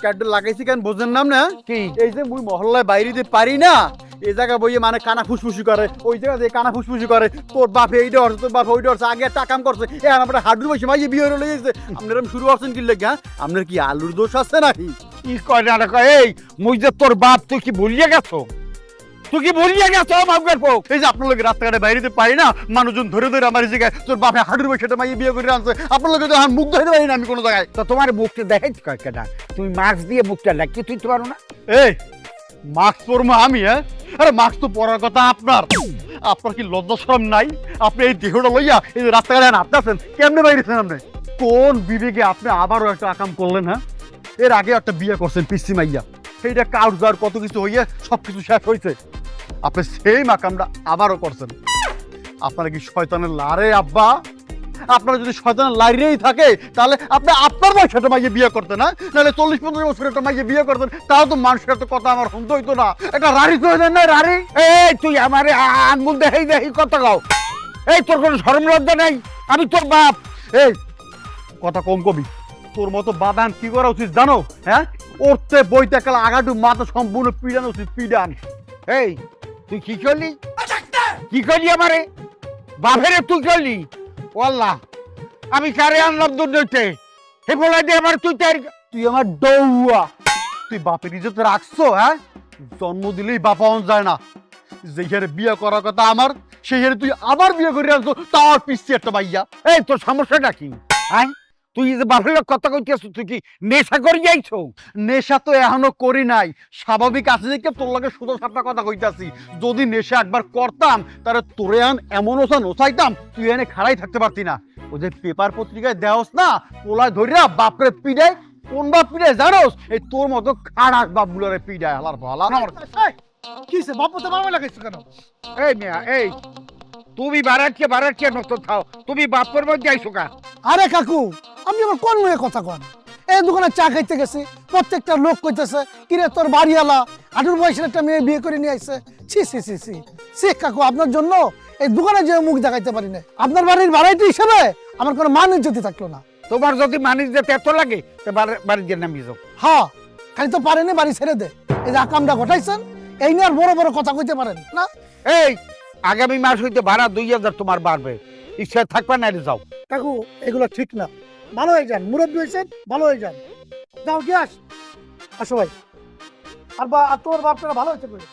কার্ডটা লাগাইছি কেন বোঝেন নাম না? কি এই যে মুই মহল্লায় বাইরে দিতে পারি না, এই জায়গা বইয়ে মানে কানা ফুসফুসি করে, ওই জায়গা দিয়ে কানা ফুসফুসি করে, তোর বাপ এইটা হচ্ছে, তোর বাপ ওইটা হচ্ছে, আগে একটা কাম করছে, আমরা হাডুর বসে মাইয়ে বিয়ে হয়ে গেছে। আপনারা শুরু করছেন কি লেগে? আপনার কি আলুর দোষ আছে নাকি? কি কয় না কয়? এই মুই যে তোর বাপ, তুই কি ভুলিয়ে গেছো? তুই কি ভুলিয়ে গেছো আমাদের পো? এই যে আপনার লোক রাস্তাঘাটে বাইরে দিতে পারি না, মানুষজন ধরে ধরে আমার জায়গায় তোর বাপে হাডুর বসে মাইয়ে বিয়ে করে আনছে, আপনার লোকে তো মুখ ধরে পারি না আমি কোনো জায়গায়। তো তোমার মুখটা দেখাইছ কয় কেডা? তুমি মাস্ক দিয়ে মুখটা লাগতে তুই তো পারো না? এই মাস্ক পরবো আমি? হ্যাঁ, আরে মাস্ক তো পরার কথা আপনার। আপনার কি লজ্জা শরম নাই? আপনি এই দেহটা লইয়া এই যে রাস্তাঘাটে আপনি কেমনে বাইরেছেন? আপনি কোন বিবেকে আপনি আবারও একটা আকাম করলেন? হ্যাঁ, এর আগে একটা বিয়ে করছেন পিসি মাইয়া, সেইটা কাউট যাওয়ার কত কিছু হইয়া সবকিছু শেষ হয়েছে, আপনি সেই আকামটা আবারও করছেন। আপনারা কি শয়তানের লারে আব্বা? আপনারা যদি শয়তানের লাইরেই থাকে তাহলে আপনি আপনার বয়সে একটা মাইয়ে বিয়ে করতেন, না? নাহলে 40-50 বছরের একটা মাইয়ে বিয়ে করতেন, তাও তো মানুষের একটা কথা আমার শুনতে হইতো না। একটা রাড়ি তো দেন না, রাড়ি। এই তুই আমারে আঙ্গুল দেখাই দেখি কথা গাও। এই তোর কোনো শরম লজ্জা নেই? আমি তোর বাপ। এই কথা কম কবি, তোর মতো বাদান কি করা উচিত জানো? হ্যাঁ, উঠতে বইতে কাল আগাটু মাথা সম্পূর্ণ পিডানো উচিত, পিডান। এই তুই কি করলি? কি করলি আমারে? বাপেরে তুই করলি? ওয়াল্লাহ, আমি কারে আনলাম দুর্নীতি? হে বলাই দে আমার, তুই আমার ডৌয়া, তুই বাপের ইজ্জত রাখছো? হ্যাঁ, জন্ম দিলেই বাপাওন যায় না। যেখানে বিয়ে করার কথা আমার, সেইখানে তুই আবার বিয়ে করে আনছো, তার পিছিয়ে একটা মাইয়া। এই তোর সমস্যাটা কি? হ্যাঁ, তুই যে বাপের লোক কথা কইতেছ, তুই কি নেশা করে যাইছো? নেশা তো এখনো করি নাই, স্বাভাবিক আছে যে তোর লাগে সুদো সাপটা কথা কইতাছি। যদি নেশা একবার করতাম তাহলে তোরে এমন ওসা নোসাইতাম, তুই এনে খাড়াই থাকতে পারতি না। ওই যে পেপার পত্রিকায় দেওস না, পোলায় ধরিয়া বাপরে পিড়ায়, কোন বাপ পিড়ায় জানোস? এই তোর মতো খাড়াস বাপ গুলারে পিড়ায়। হালার ভালা কি সে বাপ তো মারমা লাগাইছো কেন? এই মিয়া, এই তুমি বারাটিয়া নতো থাও, তুমি বাপের মধ্যে আইছো কা? আরে কাকু, আমি আবার কোন মুখে কথা কন? এই দোকানে চা খাইতে গেছি, প্রত্যেকটা লোক কইতেছে কিরে তোর বাড়িওয়ালা আটুর বয়সের একটা মেয়ে বিয়ে করে নিয়ে আইছে। ছি ছি ছি ছি ছি কাকু, আপনার জন্য এই দোকানে যে মুখ দেখাইতে পারি না। আপনার বাড়ির ভাড়াইতে হিসেবে আমার কোনো মান ইজ্জতি থাকলো না। তোমার যদি মানিস যেতে এত লাগে, বাড়ি দিয়ে নামিয়ে যাও। হ্যাঁ, খালি তো পারেনি, বাড়ি ছেড়ে দে। এই যে আকামটা ঘটাইছেন, এই নিয়ে আর বড় বড় কথা কইতে পারেন না। এই আগামী মাস হইতে ভাড়া 2000 তোমার বাড়বে, ইচ্ছা থাকবে না, যাও। কাকু এগুলো ঠিক না, ভালো হয়ে যান, মুরব্বী হয়েছেন, ভালো হয়ে যান। যাও কি আসো ভাই। আর তোর বাপটা ভালো হয়েছে বলে।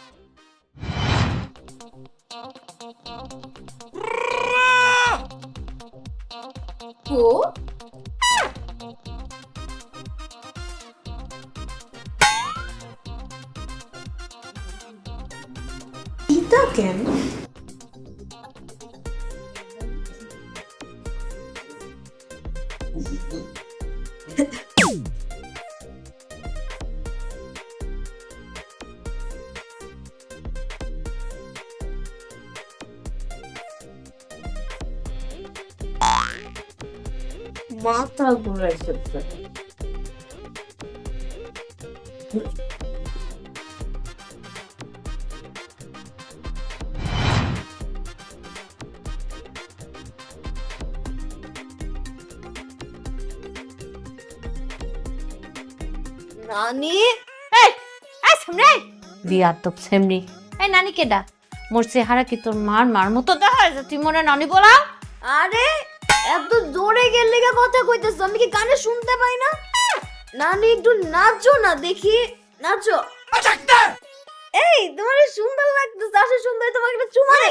কেন মাথা ঘুরাইছে। নানি, এই সামনে বিয়াদব সেমনি। এই নানি কেডা? মোর চেহারা কি তোর মার মতো দেখা যায়? তুই মনে নানি বলা? আরে এত জোরে গেলে কথা কইতেছ, আমি কি কানে শুনতে পাই না? নানি একটু নাচো না দেখি, নাচো। এই তোমার সুন্দর লাগতেছে, আসলে সুন্দর, তোমাকে একটা চুমা দে।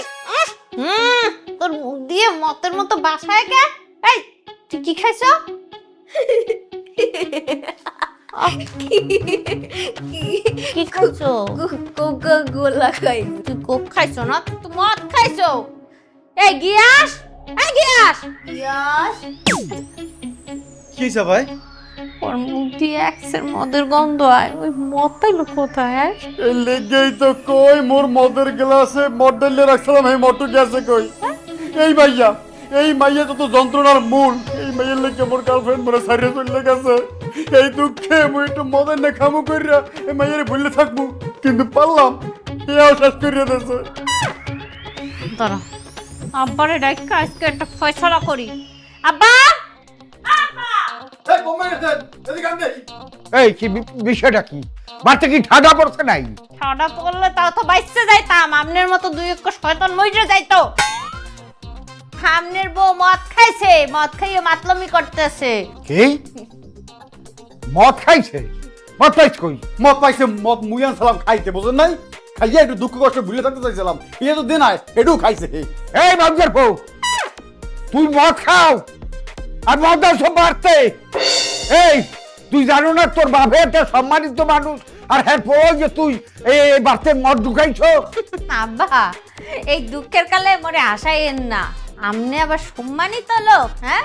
তোর মুখ দিয়ে মতের মতো বাসায় কে? এই তুই কি খাইছ? কি খাইছো? কোকা কোলা খাই। তুই কোক খাইছো না, তুই মদ খাইছো। এই গিয়াস, এই গিয়াস, গিয়াস। কি হইছে ভাই? ওর মুখ দিয়ে এক্সের মদের গন্ধ আয়। ওই মদ পাইলো কোথায়? এই লেগেই তো কই মোর মদের গ্লাসে মদ ঢেলে রাখছিলাম, এই মদটা গেছে কই? এই ভাইয়া, এই মাইয়া যত যন্ত্রণার মূল, এই মাইয়ের লেগে মোর গার্লফ্রেন্ড মনে সারিয়ে চলে গেছে। এই দুঃখে মুই একটু মদের না খামু কইরা এই মাইয়ের ভুলে থাকবো, কিন্তু পারলাম এও শেষ করিয়া দিয়েছে। দাঁড়া, আব্বারে ডাইকা আজকে একটা ফয়সালা করি। আব্বা, এই কি বিষয়টা কি? বাড়িতে কি ঠাডা পড়ছে নাই? ঠাডা পড়লে তাও তো বাইসে যাইতাম। আমনের মতো দুই এক শয়তান মইরে যাইতো। আমনের বউ মদ খাইছে, মদ খাইয়ে মাতলামি করতেছে। কি মদ খাইছে? মদ খাইছ কই? মদ পাইছে, মদ মুইয়ান সালাম খাইতে, বুঝেন নাই? খাইয়া একটু দুঃখ কষ্ট ভুলে থাকতে চাইছিলাম, ইয়ে তো দিন আয় এটু খাইছে। এই বাবজার বউ, তুই মদ খাও আর মদ দাও সব বাড়তে। এই তুই জানো না তোর বাপে একটা সম্মানিত মানুষ, আর হ্যাঁ বল যে তুই এই বাড়তে মদ ঢুকাইছ? আব্বা, এই দুঃখের কালে মরে আসাইন না। আমনে আবার সম্মানিত লোক, হ্যাঁ?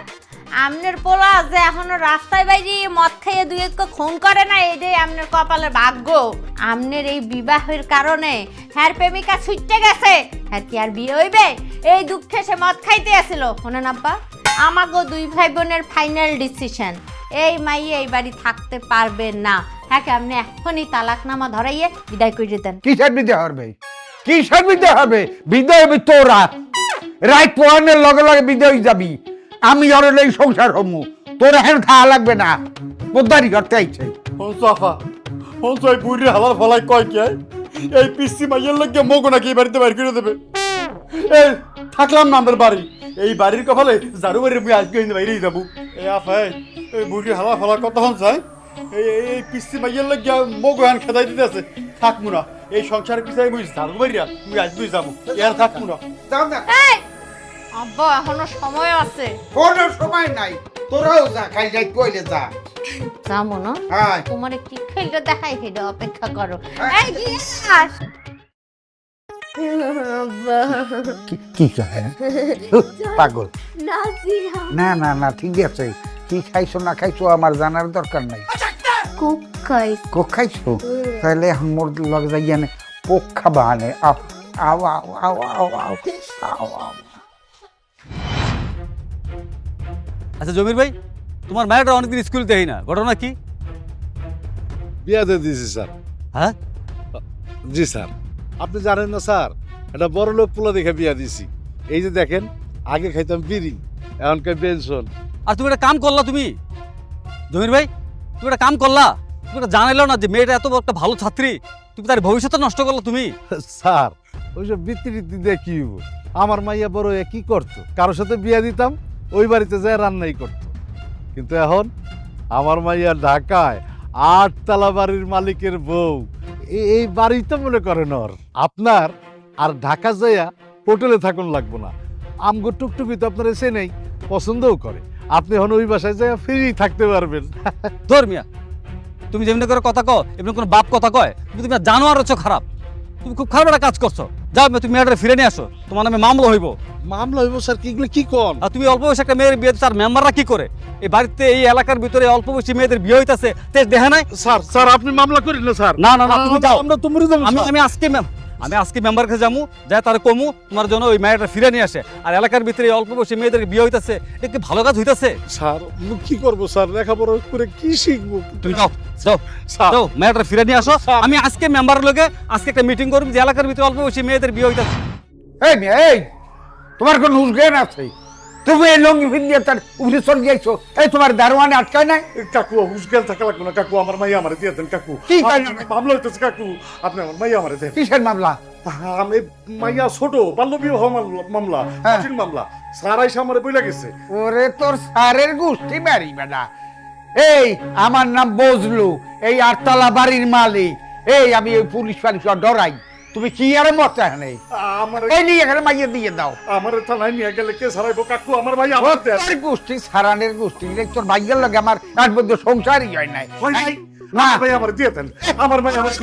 আমনের পোলা যে এখনো রাস্তায় বাইরে মদ খাইয়ে দুই এক খুন করে না, এটাই আমনের কপালের ভাগ্য। আমনের এই বিবাহের কারণে হ্যার প্রেমিকা ছুটতে গেছে, হ্যাঁ কি আর বিয়ে হইবে? এই দুঃখে সে মদ খাইতে আসিল। শোনেন আব্বা, আমাগো দুই ভাই বোনের ফাইনাল ডিসিশন, এই মাইয়ে এই বাড়ি থাকতে পারবে না। হ্যাঁ আপনি এখনই তালাকনামা ধরাইয়ে বিদায় করে দেন। কিসের বিদায় হবে? কিসের বিদায় হবে? বিদায় হবে তোরা। রাত পোহানের লগে লগে বিদায় যাবি। আমি আর এই সংসার হমু, তোর এখন খাওয়া লাগবে না। পোদ্দারি করতে আইছে। হনসাফা হনসাই বুড়ি হালার ফলাই কয় কে এই পিসি মাইয়ের লোক মগো নাকি এই বাড়িতে বাইর করে দেবে। এই থাকলাম না আমাদের বাড়ি, এই বাড়ির কপালে ঝাড়ু বাড়ি মুই আজকে বাইরেই যাবো। এই আফাই এই বুড়ি হালার ফলার কথা হনসাই, এই পিসি মাইয়ের লোক মগো হান খেদাই দিতে আছে। থাকবো না এই সংসারের পিছাই মুই ঝাড়ু বাড়িয়া মুই আজকেই যাবো, এর থাকবো না। যাও না, এই আব্বা, এখনো সময় আছে। কোনো সময় নাই। তোরাও যা, খাই যাই কইলে যা। যাবো না, হ্যাঁ তোমারে কি খেলতে দেখাই হেডে অপেক্ষা করো। এই গিয়াস, আব্বা কি কয়? পাগল। না জিয়া, না না না, ঠিক আছে। কি খাইছো না খাইছো আমার জানার দরকার নাই। কুক খাই। কোক খাইছো? তাহলে এখন মোর লগে যাই জানে পোক খাবা আনে। আও আও আও আও আও আও আও আও। আচ্ছা জমির ভাই, তোমার মেয়েটা অনেকদিন স্কুলে দেই না, ঘটনা কি? বিয়া দিয়ে দিয়েছি স্যার। হ্যাঁ জি স্যার, আপনি জানেন না স্যার, এটা বড় লোক পোলা দেখে বিয়া দিছি। এই যে দেখেন, আগে খাইতাম বিড়ি, এখনকার পেনশন। আর তুমি একটা কাম করলা, তুমি জমির ভাই তুমি একটা কাম করলা, তুমি একটা জানাইলো না যে মেয়েটা এত একটা ভালো ছাত্রী, তুমি তার ভবিষ্যৎ নষ্ট করলা তুমি। স্যার ওইসব বৃত্তি টৃত্তি দিয়ে কি হইব? আমার মাইয়া বড় হয়ে কি করতো? কারোর সাথে বিয়া দিতাম, ওই বাড়িতে যায় রান্নাই করতো। কিন্তু এখন আমার মাইয়া ঢাকায় 8 তলা বাড়ির মালিকের বউ। এই বাড়ি তো মনে করেন ওর। আপনার আর ঢাকা যাইয়া হোটেলে থাকুন লাগবো না। আমগো টুকটুকি তো আপনার এসে নেই, পছন্দও করে। আপনি এখন ওই বাসায় যাইয়া ফ্রি থাকতে পারবেন। ধর্মিয়া, তুমি যেমনি করে কথা কও, এমনি কোনো বাপ কথা কয়? তুমি জানো আর হচ্ছে খারাপ, তুমি খুব খারাপ একটা কাজ করছো। যাও তুমি মেয়েটা ফিরে নিয়ে আসো, তোমার নামে মামলা হইব। মামলা হইব স্যার? কিগুলো কি কন? আর তুমি অল্প বয়সে একটা মেয়ের বিয়ে, তার মেম্বাররা কি করে? এই বাড়িতে এই এলাকার ভিতরে অল্প বয়সী মেয়েদের বিয়ে হইতাছে, দেখে নাই? স্যার স্যার আপনি মামলা করেন না স্যার। না না না, তুমি যাও। আমরা তো মরে যাবো। আমি আজকে মেম্বার কাছে যাবো, যাই তার কমু তোমার জন্য ওই মেয়েটা ফিরে নিয়ে আসে। আর এলাকার ভিতরে অল্প বয়সী মেয়েদের বিয়ে হইতাছে, এটা কি ভালো কাজ হইতাছে? স্যার কি করবো স্যার, লেখাপড়া করে কি শিখবো? তুমি যাও যাও যাও, মেয়েটা ফিরে নিয়ে আসো। আমি আজকে মেম্বারের লগে আজকে একটা মিটিং করবো যে এলাকার ভিতরে অল্প বয়সী মেয়েদের বিয়ে হইতাছে। এই মেয়ে, এই তোমার কোন হুঁশজ্ঞান আছে? তুমি এই লঙ্গি ফিরিয়ে তার উপরে চলে গেছো। এই তোমার দারোয়ানে আটকায় নাই? কাকু হুঁশজ্ঞান থাকা লাগবে না কাকু, আমার মাইয়া আমারে দিয়ে দেন কাকু। কি কয় না? মামলা হইতেছে কাকু, আপনি আমার মাইয়া আমারে দেন। কিসের মামলা? আমি মাইয়া ছোট, বাল্য বিবাহ মামলা, হ্যাঁ। জটিল মামলা। স্যার আইসা আমারে বইলা গেছে। ওরে তোর সারের গোষ্ঠী মারি বেটা। এই আমার নাম বজলু, এই 8 তলা বাড়ির মালিক। এই আমি ওই পুলিশ ফালিশ ডরাই। তুমি কি আরে মত নেই আমার এই নিয়ে এখানে মাইয়ে দিয়ে দাও আমার থানায় নিয়ে গেলে কে সারাইবো কাকু আমার ভাই আমার দেন। তোর গোষ্ঠী সারানের গোষ্ঠী তোর ভাইয়ের লগে আমার এক বন্ধু সংসারই হয় নাই ভাই ভাই না ভাই আমার দিয়ে দেন আমার ভাই আমার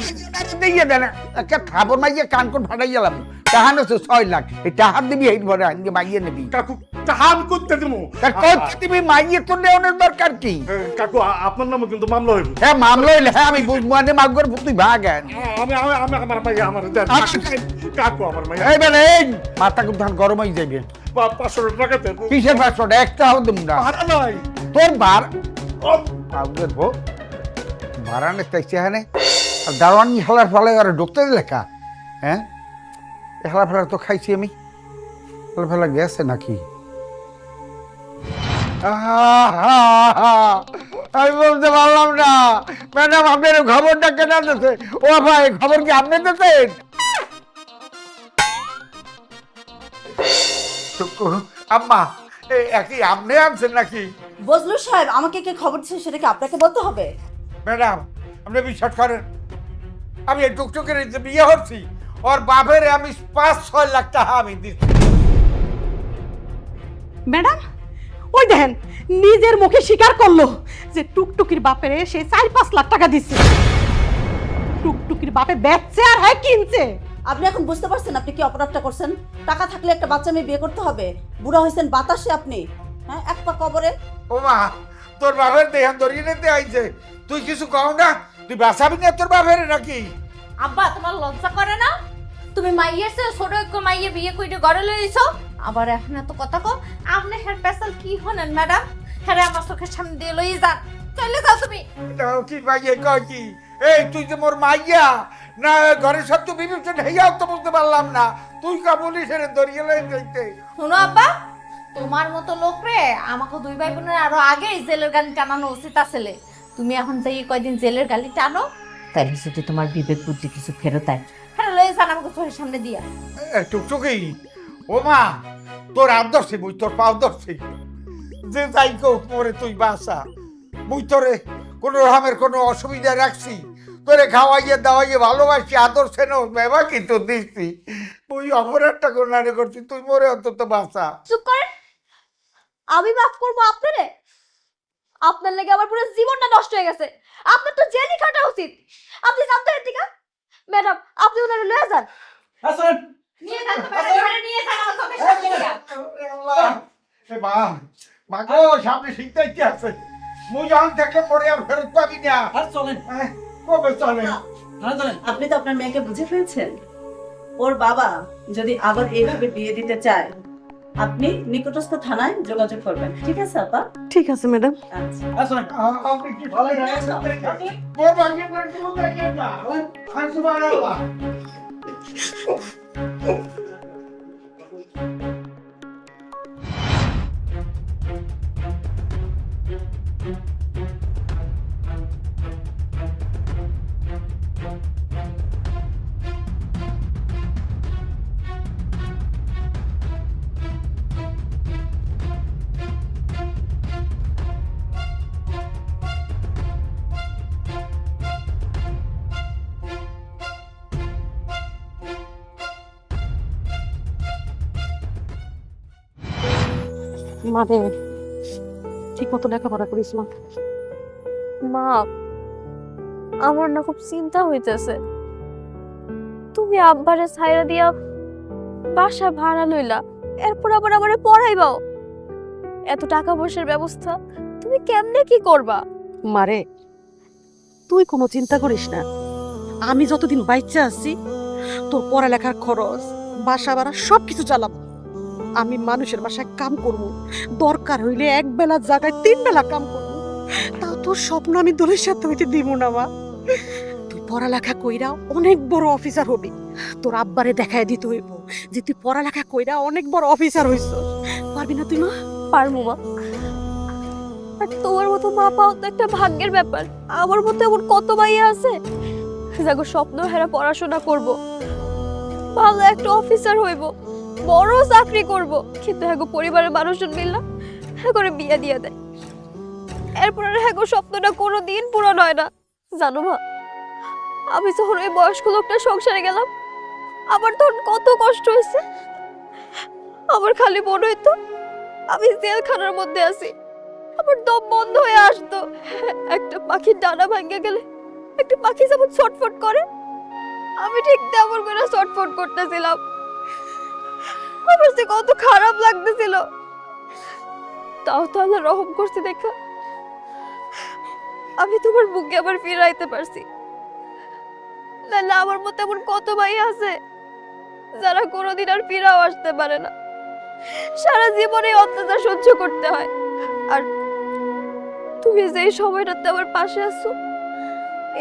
দিয়ে দেন একটা খাবর মাইয়ে কান কোন ফাটাই গেলাম টাহান হচ্ছে 6 লাখ এই টাহার দিবি এই বড় আনকে মাইয়ে নিবি কাকু টাহান করতে দেবো তার কোথা দিবি মাইয়ে তোর নেওয়ার দরকার কি কাকু আপনার নামে কিন্তু মামলা হইব হ্যাঁ মামলা হইলে হ্যাঁ আমি বুঝবো আনে মাগর তুই ভাগেন আমি আমি আমি আমার ভাই আমার দেন কাকু আমার ভাই এই বেলে এই মাথা খুব ধান গরম হয়ে যাবে 500 টাকা দেন কিসের 500 টাকা একটা হবে না ভাড়া নাই তোর বার আউদের ভো ভাড়া নে তাইছে হ্যাঁ আর দারোয়ান হেলার ফলে আর ঢুকতে দিলে কা হ্যাঁ হেলা ফেলা তো খাইছি আমি হেলা ফেলা গেছে নাকি আমি বলতে পারলাম না ম্যাডাম আপনার খবরটা কেনা দিতে ও ভাই খবর কি আপনি দিতেন আম্মা একই আপনি আনছেন নাকি বজলু সাহেব আমাকে কে খবর দিচ্ছে সেটা কি আপনাকে বলতে হবে? ম্যাডাম আপনি বিশ্বাস করেন আমি এই টুকটুকের যে বিয়ে হচ্ছি ওর বাপের আমি 5-6 লাখ টাকা আমি দিচ্ছি ম্যাডাম ওই দেখেন নিজের মুখে স্বীকার করলো যে টুকটুকির বাপেরে সে 4-5 লাখ টাকা দিচ্ছে। টুকটুকির বাপে বেচছে আর হয় কিনছে। আপনি এখন বুঝতে পারছেন আপনি কি অপরাধটা করছেন? টাকা থাকলে একটা বাচ্চা মেয়ে বিয়ে করতে হবে? বুড়া হয়েছেন বাতাসে আপনি, হ্যাঁ এক পা কবরে। ও মা তোর বাপের দেহান ধরিয়ে নিতে আইছে তুই কিছু কও না তুই বাঁচাবি না তোর বাপের নাকি আব্বা তোমার লজ্জা করে না? তুমি মাইয়ের চেয়ে ছোট একটু মাইয়ে বিয়ে কইতে ঘরে লইছো আবার এখন এত কথা কও। আপনি হের পেশাল কি হনেন ম্যাডাম? হ্যাঁ আমার চোখের সামনে দিয়ে লই যান, চলে যাও তুমি। কি মাইয়ে কয় কি এই তুই যে মোর মাইয়া না ঘরের সব তো বিবেচন হইয়াও তো বুঝতে পারলাম না তুই কা বলিস রে ধরিয়ে লই যাইতে। শুনো আব্বা তোমার মতো লোক রে আমাকে 2 ভাই বোনের আরো আগেই জেলের গালি টানানো উচিত আসলে। তুমি এখন যাই কয়দিন জেলের গালি টানো তাইলে যদি তোমার বিবেক বুদ্ধি কিছু ফেরত আয় হ্যাঁ লই যান আমাকে চোখের সামনে দিয়া। টুকটুকি ও মা তোর হাত ধরছি মুই তোর পাও ধরছি যে যাই কোক মোরে তুই বাসা মুই তোরে কোনো রকমের কোনো অসুবিধা রাখছি তোরে খাওয়াইয়ে দাওয়াইয়ে ভালোবাসি আদর সেন বেবা কিন্তু দিচ্ছি মুই অপরাধটা গোনারে করছি তুই মোরে অন্তত বাসা। চুপ করেন আমি মাফ করবো আপনারে? আপনার লেগে আমার পুরো জীবনটা নষ্ট হয়ে গেছে। আপনার তো জেলই খাটা উচিত। আপনি জানতো এর থেকে ম্যাডাম আপনি ওনারে লয়ে যান নিয়ে যান তো ঘরে নিয়ে যান আমার চোখের সামনে দিয়া। মা মা গো সামনে শিখতে কি আছে মুই যখন থেকে পরে আর ফেরত পাবি না চলেন কবে চলে চলেন। আপনি তো আপনার মেয়েকে বুঝে ফেলছেন। ওর বাবা যদি আবার এইভাবে বিয়ে দিতে চায় আপনি নিকটস্থ থানায় যোগাযোগ করবেন, ঠিক আছে আপা? ঠিক আছে ম্যাডাম। আচ্ছা চলেন। আপনি কি ভালো মোর ভাগ্যে না কোনো লাগে না আর সুবহানাল্লাহ। মানে ঠিক মতো লেখাপড়া করিস না। মা আমার না খুব চিন্তা হইতেছে। তুমি আব্বারে ছাইরা দিয়া বাসা ভাড়া লইলা এরপর আবার আমারে পড়াইবাও। এত টাকা পয়সার ব্যবস্থা তুমি কেমনে কি করবা? মারে তুই কোনো চিন্তা করিস না, আমি যতদিন বাইচ্চা আছি তোর পড়ালেখার খরচ বাসা ভাড়া সবকিছু চালাবো। আমি মানুষের বাসায় কাম করব, দরকার হইলে 1 বেলার জায়গায় 3 বেলা কাম করব। তাও তোর স্বপ্ন আমি দলের সাথে হইতে দিব না মা। তুই পড়ালেখা কইরা অনেক বড় অফিসার হবি, তোর আব্বারে দেখায় দিতে হইব যে তুই পড়ালেখা কইরা অনেক বড় অফিসার হইছ। পারবি না তুই মা? পারবো মা। আর তোমার মতো মা পাওয়া তো একটা ভাগ্যের ব্যাপার। আমার মতো এমন কত মাইয়া আছে যাগো স্বপ্ন হেরা পড়াশোনা করব, ভালো একটা অফিসার হইব, বড় চাকরি করব, কিন্তু হ্যাঁ পরিবারের মানুষজন মিললা হ্যাঁ করে বিয়ে দিয়ে দেয়। এরপর হ্যাঁ স্বপ্নটা কোনোদিন পূরণ হয় না। জানো মা আমি যখন ওই বয়স্ক লোকটার সংসারে গেলাম আমার তখন কত কষ্ট হয়েছে। আমার খালি মনে হইতো আমি জেলখানার মধ্যে আছি, আমার দম বন্ধ হয়ে আসতো। একটা পাখির ডানা ভাঙে গেলে একটা পাখি যেমন ছটফট করে, আমি ঠিক তেমন করে ছটফট করতেছিলাম। আমার যে কত খারাপ লাগতেছিল, তাও তো আল্লাহ রহম করছে দেখা আমি তোমার বুকে আবার ফিরাইতে পারছি। নাহলে আমার মতো এমন কত ভাই আছে যারা কোনোদিন আর ফিরাও আসতে পারে না, সারা জীবনে অত্যাচার সহ্য করতে হয়। আর তুমি যে সময়টাতে আমার পাশে আছো,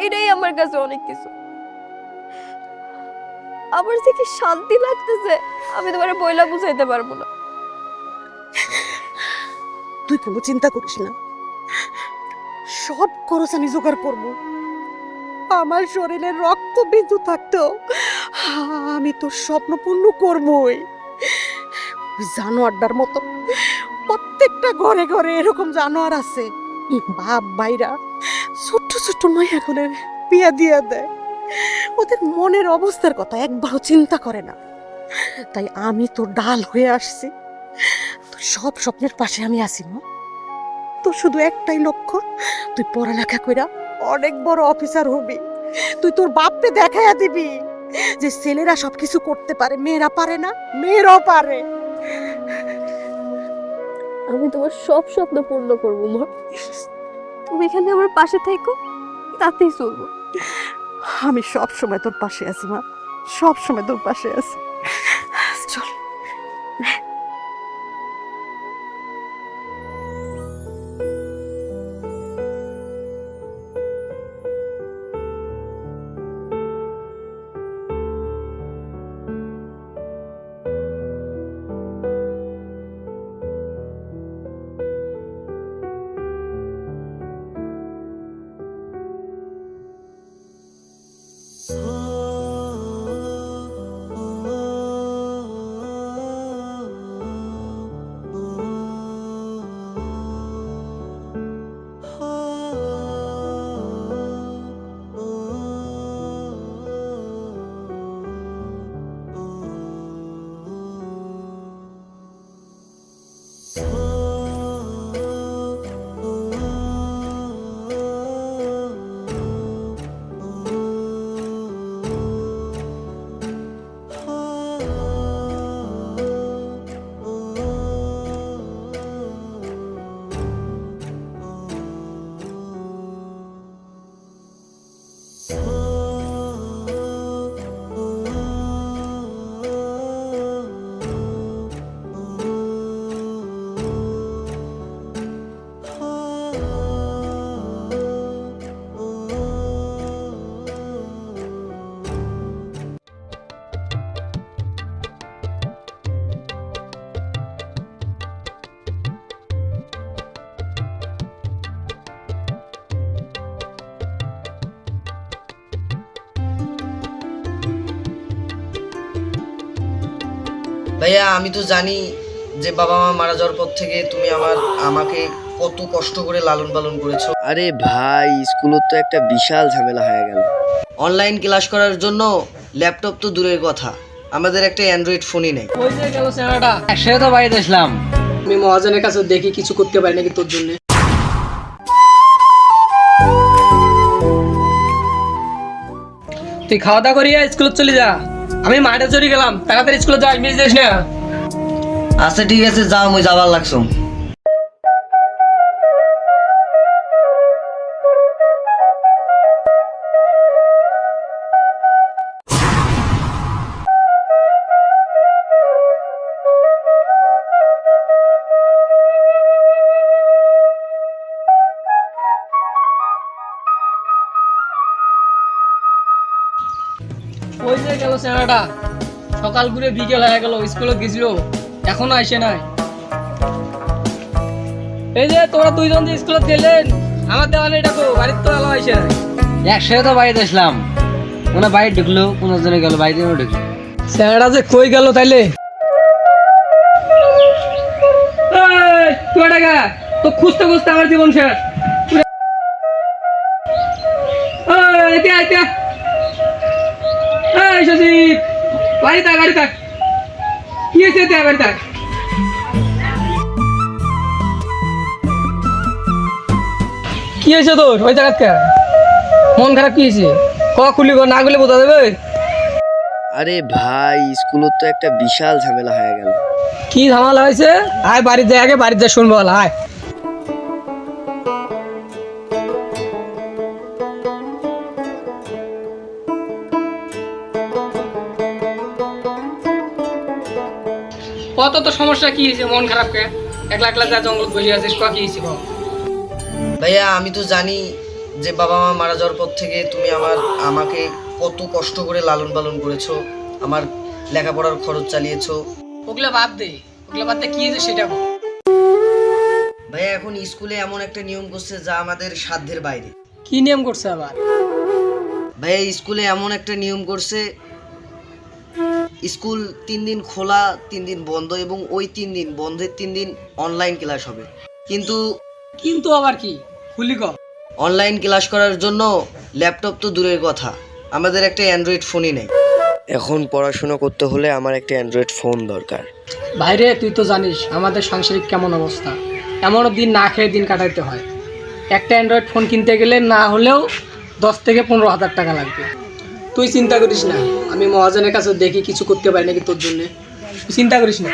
এটাই আমার কাছে অনেক কিছু। আমার যে কি শান্তি লাগতেছে আমি তোমার বইলা বুঝাইতে পারবো না। তুই কোনো চিন্তা করিস না, সব খরচ আমি জোগাড় করব। আমার শরীরে রক্ত বিন্দু থাকতো আমি তোর স্বপ্ন পূর্ণ করবই। জানোয়ারটার মতো প্রত্যেকটা ঘরে ঘরে এরকম জানোয়ার আছে, বাপ ভাইরা ছোট্ট ছোট্ট মাইয়া করে বিয়া দিয়ে দেয়, ওদের মনের অবস্থার কথা একবারও চিন্তা করে না। তাই আমি তোর ডাল হয়ে আসছি, তোর সব স্বপ্নের পাশে আমি আছি। মা, তোর শুধু একটাই লক্ষ্য, তুই পড়ালেখা কইরা অনেক বড় অফিসার হবি। তুই তোর বাপকে দেখাইয়া দিবি যে ছেলেরা সবকিছু করতে পারে, মেয়েরা পারে না, মেয়েরাও পারে। আমি তোমার সব স্বপ্ন পূর্ণ করবো মা, তুমি এখানে আমার পাশে থেকো, তাতেই চলবো। আমি সব সময় তোর পাশে আছি মা, সব সময় তোর পাশে আছি। চল। ভাইয়া আমি তো জানি যে বাবা মা মারা যাওয়ার পর থেকে তুমি আমাকে কত কষ্ট করে লালন পালন করেছো। আরে ভাই স্কুলত তো একটা বিশাল ঝামেলা হয়ে গেল। অনলাইন ক্লাস করার জন্য ল্যাপটপ তো দূরের কথা, আমাদের একটা অ্যান্ড্রয়েড ফোনই নেই। ওই যে গেল সেনাটা, একসাথে তো বাড়িতে আসলাম। আমি মহাজনের কাছে দেখি কিছু করতে পারি নাকি তোর জন্য। তুই খাওয়া দাওয়া করিয়া স্কুলে চলে যা, আমি মাঠে চলে গেলাম, তাড়াতাড়ি স্কুলে যাস, মিস যাস না। আচ্ছা ঠিক আছে, যাও, আমি যাবার লাগছো। ওই যে গেল সেনাটা, সকাল ঘুরে বিকেল হয়ে গেল, স্কুলে গেছিল, এখনো আসে নাই। এই যে তোরা দুইজন যে স্কুলে গেলেন, আমার দেওয়ালে ডাকো, বাড়ির তো আলো আসে নাই। একসাথে তো বাড়িতে আসলাম, কোনো বাড়ি ঢুকলো, কোনো জনে গেল, বাড়িতেও ঢুকলো। সেনাটা যে কই গেল তাইলে? তুই টাকা তো খুঁজতে খুঁজতে আমার জীবন শেষ। বাড়ি থাক কি হয়েছে বাড়ি থাক। কি হয়েছে তোর ওই জায়গা কে মন খারাপ কি হয়েছে খুলি না গুলি বোঝা যাবে। আরে ভাই স্কুলত তো একটা বিশাল ঝামেলা হয়ে গেল। কি ঝামেলা হয়েছে আয় বাড়ি যাই আগে বাড়িতে যা শুনবো আয়। কত তো সমস্যা কি হয়েছে মন খারাপ কে একলা একলা যা জঙ্গল বসে আছিস কি হয়েছে বল। ভাইয়া আমি তো জানি যে বাবা মা মারা যাওয়ার পর থেকে তুমি আমাকে কত কষ্ট করে লালন পালন করেছো, আমার লেখাপড়ার খরচ চালিয়েছো। ওগুলা বাদ দে কি হয়েছে সেটা বল। ভাইয়া এখন স্কুলে এমন একটা নিয়ম করছে যা আমাদের সাধ্যের বাইরে। কি নিয়ম করছে আবার? ভাইয়া স্কুলে এমন একটা নিয়ম করছে, স্কুল 3 দিন খোলা 3 দিন বন্ধ এবং ওই 3 দিন বন্ধের 3 দিন অনলাইন ক্লাস হবে। কিন্তু আবার কি খুলি কর। অনলাইন ক্লাস করার জন্য ল্যাপটপ তো দূরের কথা, আমাদের একটা অ্যান্ড্রয়েড ফোনই নেই। এখন পড়াশোনা করতে হলে আমার একটা অ্যান্ড্রয়েড ফোন দরকার। বাইরে তুই তো জানিস আমাদের সাংসারিক কেমন অবস্থা, এমনও দিন না খেয়ে দিন কাটাইতে হয়। একটা অ্যান্ড্রয়েড ফোন কিনতে গেলে না হলেও 10 থেকে 15,000 টাকা লাগবে। তুই চিন্তা করিস না, আমি মহাজনের কাছে দেখি কিছু করতে পারি নাকি তোর জন্য, তুই চিন্তা করিস না।